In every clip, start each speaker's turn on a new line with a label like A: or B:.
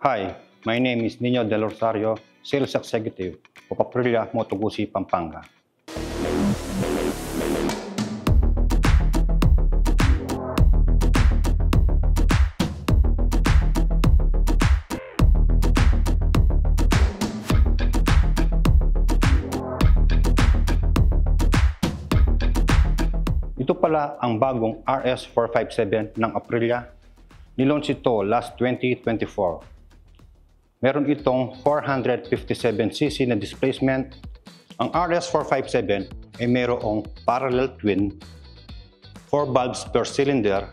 A: Hi, my name is Nino Del Rosario, Sales Executive of Aprilia Moto Guzzi, Pampanga. Ito pala ang bagong RS457 ng Aprilia. Nilaunch ito last 2024. Meron itong 457cc na displacement. Ang RS457 ay mayroong parallel twin, 4 valves per cylinder,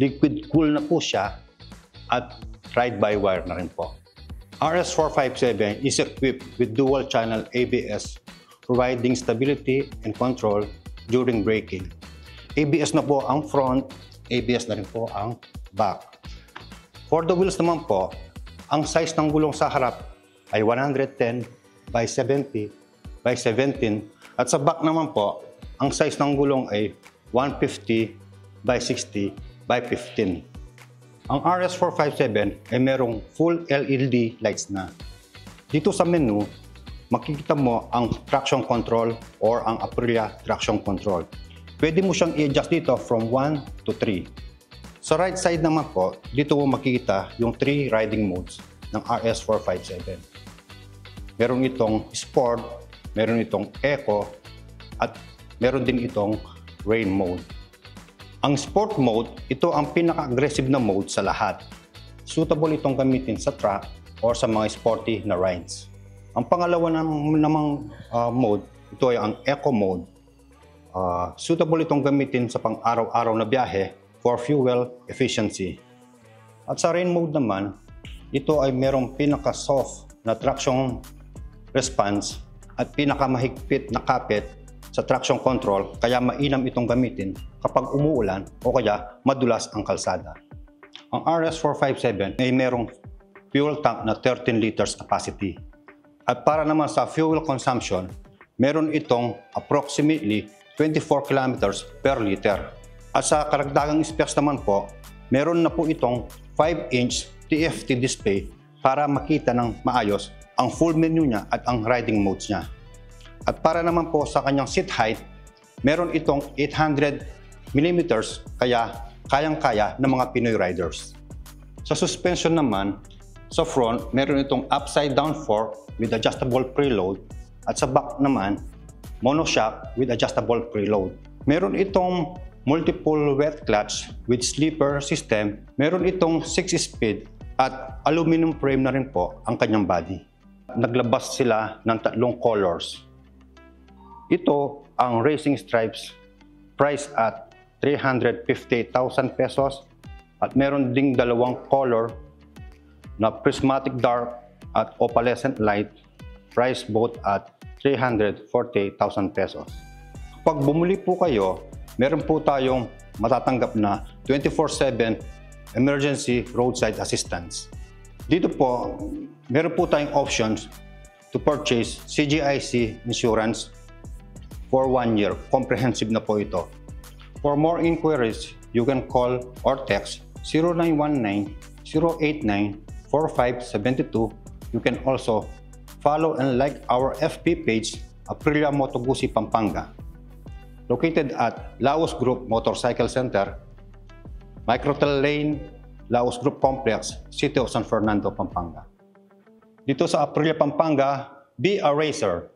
A: liquid cool na po siya, at ride-by-wire na rin po. RS457 is equipped with dual-channel ABS, providing stability and control during braking. ABS na po ang front, ABS na rin po ang back. For the wheels naman po, ang size ng gulong sa harap ay 110 by 70 by 17 at sa back naman po, ang size ng gulong ay 150 by 60 by 15. Ang RS457 ay merong full LED lights na. Dito sa menu, makikita mo ang traction control or ang Aprilia traction control. Pwede mo siyang i-adjust dito from 1 to 3. Sa right side naman po, dito mo makikita yung 3 riding modes ng RS457. Meron itong Sport, meron itong Eco, at meron din itong Rain mode. Ang Sport mode, ito ang pinaka-aggressive na mode sa lahat. Suitable itong gamitin sa track or sa mga sporty na rides. Ang pangalawa namang mode, ito ay ang Eco mode. Suitable itong gamitin sa pang-araw-araw na biyahe for fuel efficiency. At sa Rain mode naman, ito ay merong pinaka-soft na traction response at pinaka-mahigpit na kapit sa traction control, kaya mainam itong gamitin kapag umuulan o kaya madulas ang kalsada. Ang RS457 ay merong fuel tank na 13 liters capacity. At para naman sa fuel consumption, meron itong approximately 24 kilometers per liter. At sa karagdagang specs naman po, meron na po itong 5-inch TFT display para makita ng maayos ang full menu niya at ang riding modes niya. At para naman po sa kanyang seat height, meron itong 800 mm kaya kayang-kaya ng mga Pinoy riders. Sa suspension naman, sa front, meron itong upside down fork with adjustable preload at sa back naman, monoshock with adjustable preload. Meron itong multiple wet clutch with slipper system. Meron itong 6-speed at aluminum frame na rin po ang kanyang body. Naglabas sila ng 3 colors. Ito ang Racing Stripes, price at 350,000 pesos. At meron ding 2 color na Prismatic Dark at Opalescent Light, price both at 340,000 pesos. Kapag bumili po kayo, meron po tayong matatanggap na 24/7 emergency roadside assistance. Dito po, meron po tayong options to purchase CGIC insurance for 1 year. Comprehensive na po ito. For more inquiries, you can call or text 0919-089-4572. You can also follow and like our FB page, Aprilia Moto Guzzi, Pampanga. Located at Laos Group Motorcycle Center, Microtel Lane, Laos Group Complex, City of San Fernando, Pampanga. Dito sa Aprilia, Pampanga, be a racer.